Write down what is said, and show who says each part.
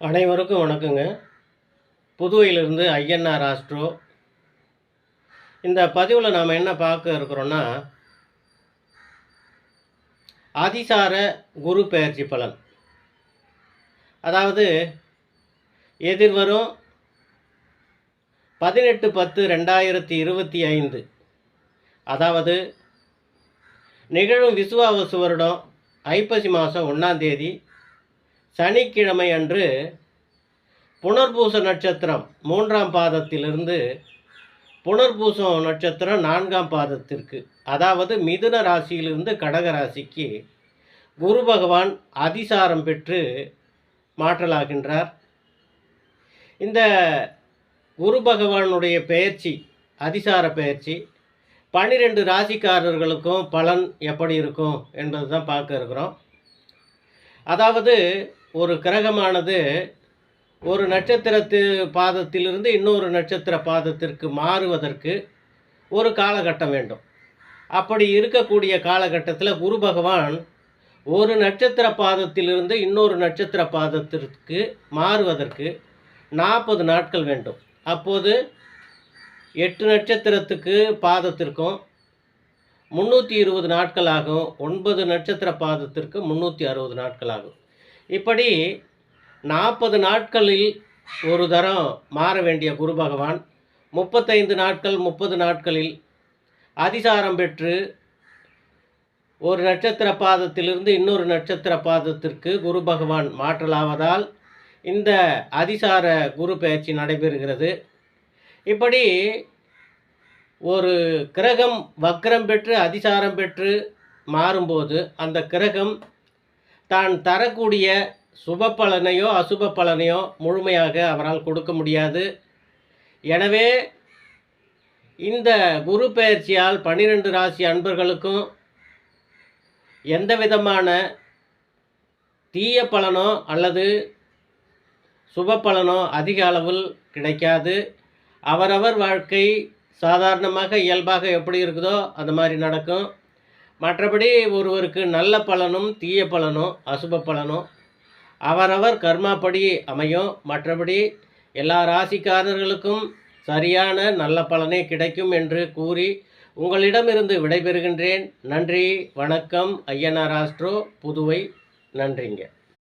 Speaker 1: அனைவருக்கும் வணக்கங்க. புதுவையிலிருந்து INR astro. இந்த பதிவில் நாம் என்ன பார்க்க இருக்கிறோன்னா, அதிசார குரு பெயர்ச்சி பலன். அதாவது எதிர்வரும் 18/10/2025, அதாவது நிகழும் விசுவாவசு வருடம் ஐப்பசி மாதம் 1ஆம் தேதி சனிக்கிழமை அன்று புனர்பூச நட்சத்திரம் 3ஆம் பாதத்திலிருந்து புனர்பூசம் நட்சத்திரம் 4ஆம் பாதத்திற்கு, அதாவது மிதுன ராசியிலிருந்து கடக ராசிக்கு குரு பகவான் அதிசாரம் பெற்று மாற்றலாகின்றார். இந்த குரு பகவானுடைய பெயர்ச்சி, அதிசார பெயர்ச்சி 12 ராசிக்காரர்களுக்கும் பலன் எப்படி இருக்கும் என்பது தான் பார்க்க இருக்கிறோம். அதாவது ஒரு கிரகமானது ஒரு நட்சத்திரத்து பாதத்திலிருந்து இன்னொரு நட்சத்திர பாதத்திற்கு மாறுவதற்கு ஒரு காலகட்டம் வேண்டும். அப்படி இருக்கக்கூடிய காலகட்டத்தில் குரு பகவான் ஒரு நட்சத்திர பாதத்திலிருந்து இன்னொரு நட்சத்திர பாதத்திற்கு மாறுவதற்கு 40 நாட்கள் வேண்டும். அப்போது 8 நட்சத்திரத்துக்கு பாதத்திற்கும் 320 நாட்கள் ஆகும். 9 நட்சத்திர பாதத்திற்கு 360 நாட்கள் ஆகும். இப்படி 40 நாட்களில் ஒரு தரம் மாற வேண்டிய குரு பகவான் 35 நாட்கள் 30 நாட்களில் அதிசாரம் பெற்று ஒரு நட்சத்திர பாதத்திலிருந்து இன்னொரு நட்சத்திர பாதத்திற்கு குரு பகவான் மாற்றலாவதால் இந்த அதிசார குரு பெயர்ச்சி நடைபெறுகிறது. இப்படி ஒரு கிரகம் வக்ரம் பெற்று அதிசாரம் பெற்று மாறும்போது அந்த கிரகம் தான் தரக்கூடிய சுப பலனையோ அசுப பலனையோ முழுமையாக அவரால் கொடுக்க முடியாது. எனவே இந்த குரு பெயர்ச்சியால் 12 ராசி அன்பர்களுக்கும் எந்த விதமான தீய பலனோ அல்லது சுப பலனோ அதிக அளவில் கிடைக்காது. அவரவர் வாழ்க்கை சாதாரணமாக இயல்பாக எப்படி இருக்குதோ அது மாதிரி நடக்கும். மற்றபடி ஒருவருக்கு நல்ல பலனும் தீய பலனும் அசுப பலனும் அவரவர் கர்மாப்படி அமையும். மற்றபடி எல்லா ராசிக்காரர்களுக்கும் சரியான நல்ல பலனே கிடைக்கும் என்று கூறி உங்களிடமிருந்து விடைபெறுகின்றேன். நன்றி, வணக்கம். INR astro, Puduvai. நன்றிங்க.